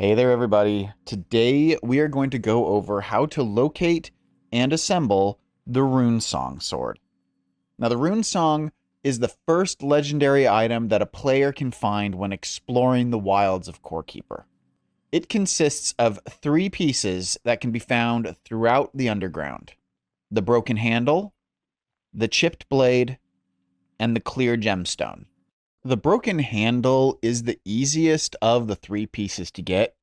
Hey there, everybody. Today we are going to go over how to locate and assemble the Runesong sword. Now, the Runesong is the first legendary item that a player can find when exploring the wilds of Corekeeper. It consists of 3 pieces that can be found throughout the underground: the broken handle, the chipped blade, and the clear gemstone. The broken handle is the easiest of the 3 pieces to get,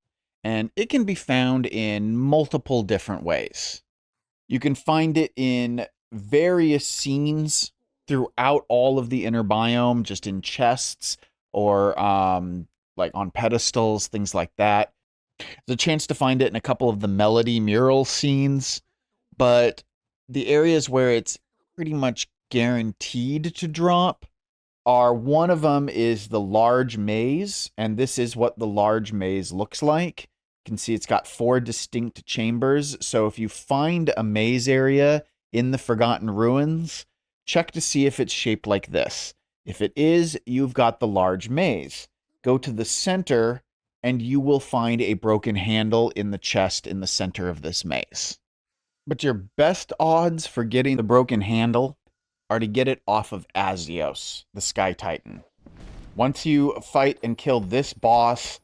and it can be found in multiple different ways. You can find it in various scenes throughout all of the inner biome, just in chests or like on pedestals, things like that. There's a chance to find it in a couple of the melody mural scenes, but the areas where it's pretty much guaranteed to drop are, one of them is the large maze, and this is what the large maze looks like. You can see it's got 4 distinct chambers, so if you find a maze area in the Forgotten Ruins, check to see if it's shaped like this. If it is, you've got the large maze. Go to the center, and you will find a broken handle in the chest in the center of this maze. But your best odds for getting the broken handle are to get it off of Azios, the Sky Titan. Once you fight and kill this boss,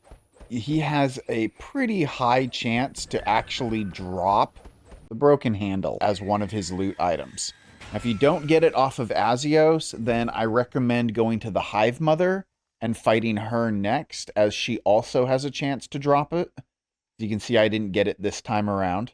he has a pretty high chance to actually drop the broken handle as one of his loot items. Now, if you don't get it off of Azios, then I recommend going to the Hive Mother and fighting her next, as she also has a chance to drop it. As you can see, I didn't get it this time around.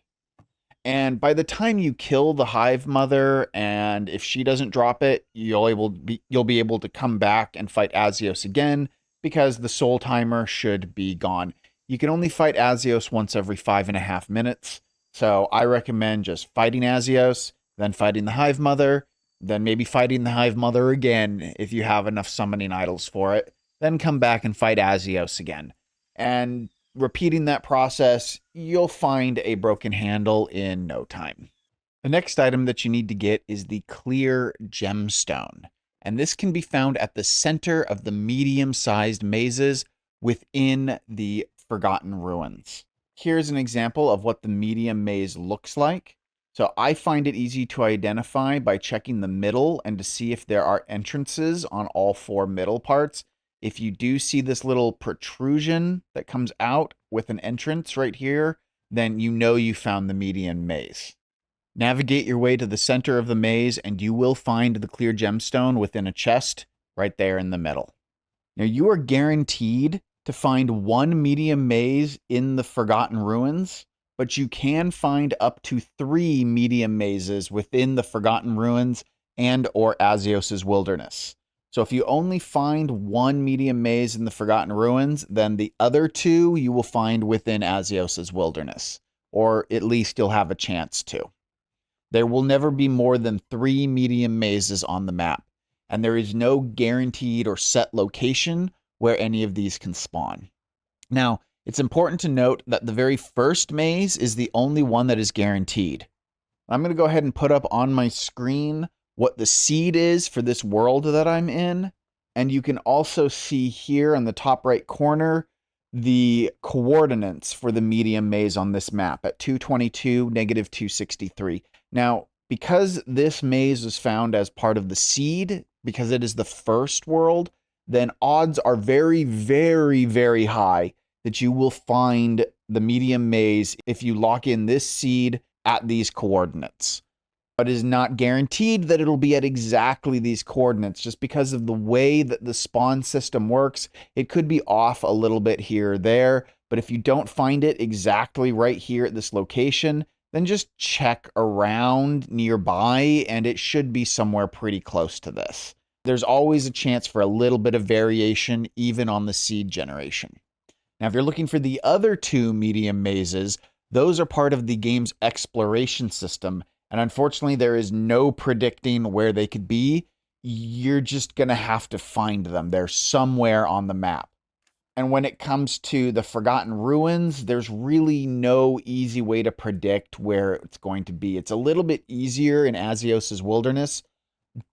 And by the time you kill the Hive Mother, and if she doesn't drop it, you'll be able to come back and fight Azios again, because the soul timer should be gone. You can only fight Azios once every 5.5 minutes, so I recommend just fighting Azios, then fighting the Hive Mother, then maybe fighting the Hive Mother again if you have enough summoning idols for it, then come back and fight Azios again. And repeating that process, you'll find a broken handle in no time. The next item that you need to get is the clear gemstone, and this can be found at the center of the medium-sized mazes within the Forgotten Ruins. Here's an example of what the medium maze looks like. So I find it easy to identify by checking the middle and to see if there are entrances on all 4 middle parts. If you do see this little protrusion that comes out with an entrance right here, then you know you found the median maze. Navigate your way to the center of the maze, and you will find the clear gemstone within a chest right there in the middle. Now, you are guaranteed to find 1 medium maze in the Forgotten Ruins, but you can find up to 3 medium mazes within the Forgotten Ruins and or Azios' Wilderness. So if you only find 1 medium maze in the Forgotten Ruins, then the other 2 you will find within Azios' Wilderness, or at least you'll have a chance to. There will never be more than 3 medium mazes on the map, and there is no guaranteed or set location where any of these can spawn. Now, it's important to note that the very first maze is the only one that is guaranteed. I'm going to go ahead and put up on my screen what the seed is for this world that I'm in. And you can also see here on the top right corner the coordinates for the medium maze on this map at 222, -263. Now, because this maze was found as part of the seed, because it is the first world, then odds are very, very, very high that you will find the medium maze if you lock in this seed at these coordinates. But it is not guaranteed that it'll be at exactly these coordinates, just because of the way that the spawn system works. It could be off a little bit here or there, but if you don't find it exactly right here at this location, then just check around nearby, and it should be somewhere pretty close to this. There's always a chance for a little bit of variation, even on the seed generation. Now, if you're looking for the other 2 medium mazes, those are part of the game's exploration system, and unfortunately, there is no predicting where they could be. You're just going to have to find them. They're somewhere on the map. And when it comes to the Forgotten Ruins, there's really no easy way to predict where it's going to be. It's a little bit easier in Azios' Wilderness,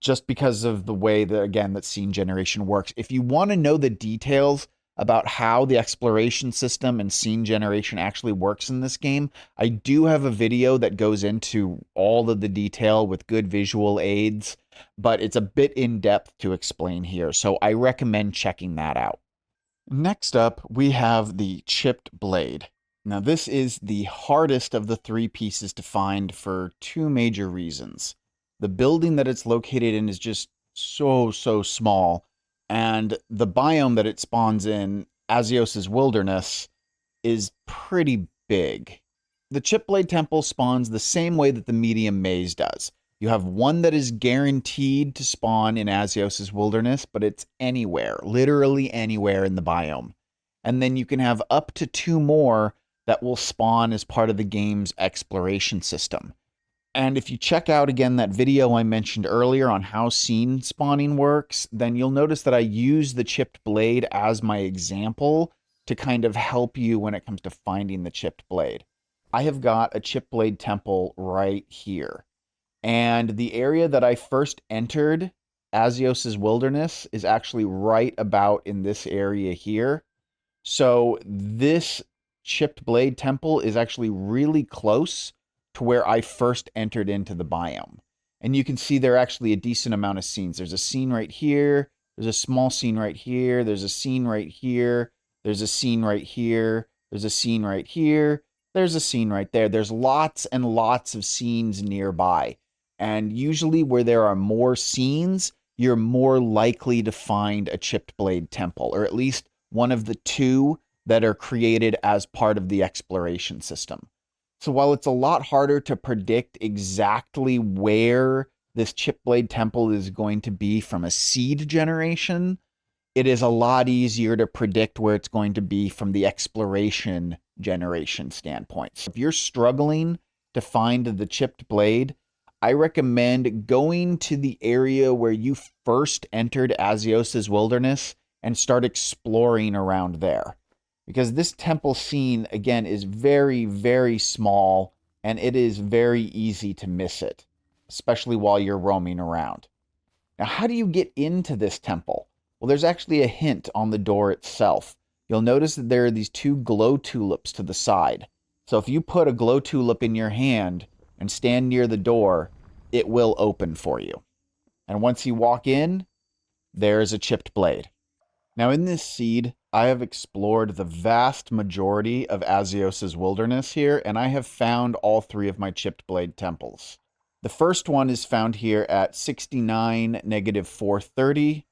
just because of the way that, again, that scene generation works. If you want to know the details about how the exploration system and scene generation actually works in this game, I do have a video that goes into all of the detail with good visual aids, but it's a bit in depth to explain here, so I recommend checking that out. Next up, we have the chipped blade. Now, this is the hardest of the three pieces to find for two major reasons. The building that it's located in is just so small, and the biome that it spawns in, Azios's Wilderness, is pretty big. The Chip Blade Temple spawns the same way that the Medium Maze does. You have one that is guaranteed to spawn in Azios's Wilderness, but it's anywhere, literally anywhere in the biome. And then you can have up to two more that will spawn as part of the game's exploration system. And if you check out again that video I mentioned earlier on how scene spawning works, then you'll notice that I use the chipped blade as my example to kind of help you when it comes to finding the chipped blade. I have got a chipped blade temple right here. And the area that I first entered, Azios's Wilderness, is actually right about in this area here. So this chipped blade temple is actually really close to where I first entered into the biome. And you can see there are actually a decent amount of scenes. There's a scene right here. There's a small scene right here. There's a scene right here. There's a scene right here. There's a scene right here. There's a scene right there. There's lots and lots of scenes nearby. And usually where there are more scenes, you're more likely to find a chipped blade temple, or at least one of the two that are created as part of the exploration system. So while it's a lot harder to predict exactly where this chipped blade temple is going to be from a seed generation, it is a lot easier to predict where it's going to be from the exploration generation standpoint. So if you're struggling to find the chipped blade, I recommend going to the area where you first entered Azios's Wilderness and start exploring around there. Because this temple scene, again, is very small, and it is very easy to miss it, especially while you're roaming around. Now, how do you get into this temple? Well, there's actually a hint on the door itself. You'll notice that there are these two glow tulips to the side. So if you put a glow tulip in your hand and stand near the door, it will open for you. And once you walk in, there's a chipped blade. Now in this seed, I have explored the vast majority of Azios's Wilderness here, and I have found all three of my chipped blade temples. The first one is found here at 69, -430.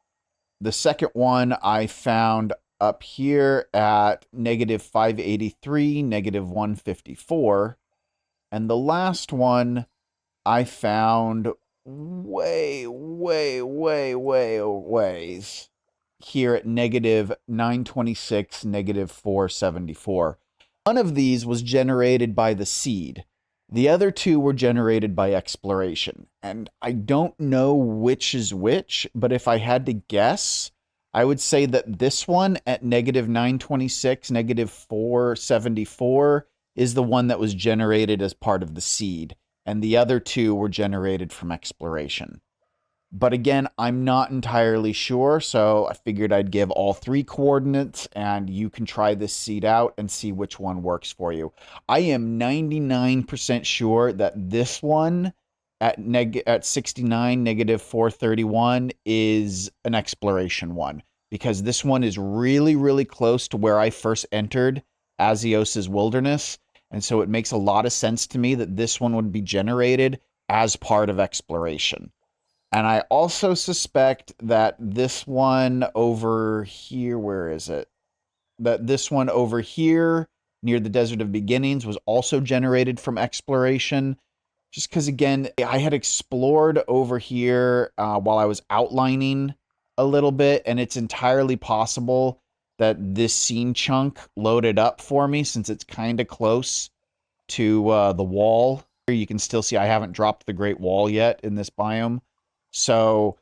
The second one I found up here at -583, -154. And the last one I found way here at -926, -474. One of these was generated by the seed. The other two were generated by exploration. And I don't know which is which, but if I had to guess, I would say that this one at -926, -474 is the one that was generated as part of the seed, and the other two were generated from exploration. But again, I'm not entirely sure, so I figured I'd give all three coordinates, and you can try this seed out and see which one works for you. I am 99% sure that this one at 69, -431 is an exploration one, because this one is really close to where I first entered Azios's Wilderness, and so it makes a lot of sense to me that this one would be generated as part of exploration. And I also suspect that this one over here, where is it? That this one over here near the Desert of Beginnings was also generated from exploration. Just because, again, I had explored over here while I was outlining a little bit, and it's entirely possible that this scene chunk loaded up for me since it's kind of close to the wall. You can still see I haven't dropped the Great Wall yet in this biome. So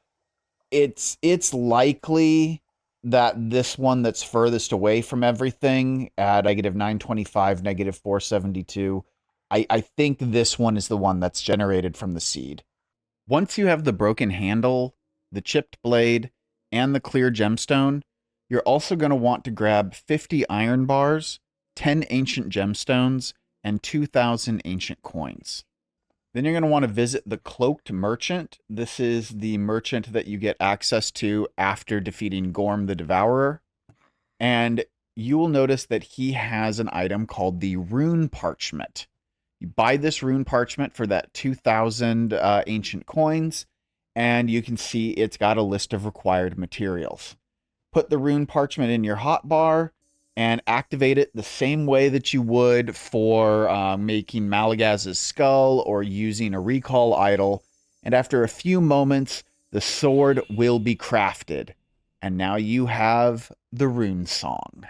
it's likely that this one that's furthest away from everything at -925, -472, I think this one is the one that's generated from the seed. Once you have the broken handle, the chipped blade, and the clear gemstone, You're also going to want to grab 50 iron bars, 10 ancient gemstones, and 2,000 ancient coins. Then you're going to want to visit the Cloaked Merchant. This is the merchant that you get access to after defeating Gorm the Devourer. And you will notice that he has an item called the Rune Parchment. You buy this Rune Parchment for that 2,000 ancient coins, and you can see it's got a list of required materials. Put the Rune Parchment in your hotbar and activate it the same way that you would for making Malagaz's skull or using a recall idol. And after a few moments, the sword will be crafted. And now you have the Runesong.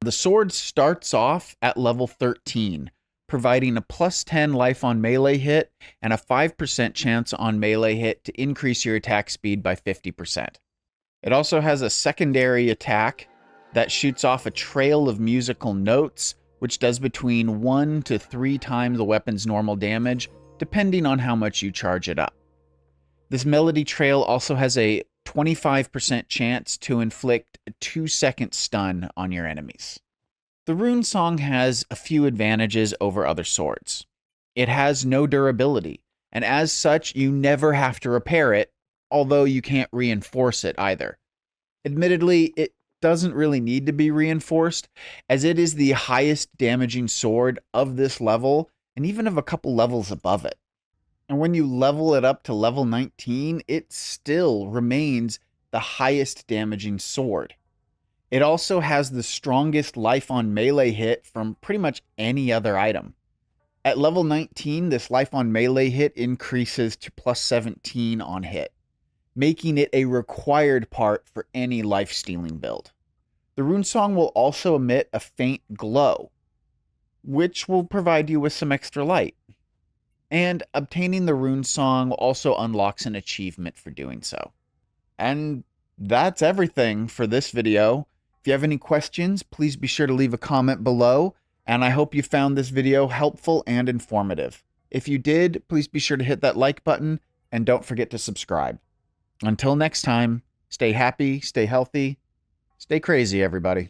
The sword starts off at level 13, providing a plus 10 life on melee hit and a 5% chance on melee hit to increase your attack speed by 50%. It also has a secondary attack that shoots off a trail of musical notes, which does between 1 to 3 times the weapon's normal damage, depending on how much you charge it up. This melody trail also has a 25% chance to inflict a 2-second stun on your enemies. The Runesong has a few advantages over other swords. It has no durability, and as such, you never have to repair it, although you can't reinforce it either. Admittedly, it doesn't really need to be reinforced, as it is the highest damaging sword of this level, and even of a couple levels above it. And when you level it up to level 19, it still remains the highest damaging sword. It also has the strongest life on melee hit from pretty much any other item. At level 19, this life on melee hit increases to plus 17 on hit, making it a required part for any life-stealing build. The Runesong will also emit a faint glow, which will provide you with some extra light. And obtaining the Runesong also unlocks an achievement for doing so. And that's everything for this video. If you have any questions, please be sure to leave a comment below, and I hope you found this video helpful and informative. If you did, please be sure to hit that like button, and don't forget to subscribe. Until next time, stay happy, stay healthy, stay crazy, everybody.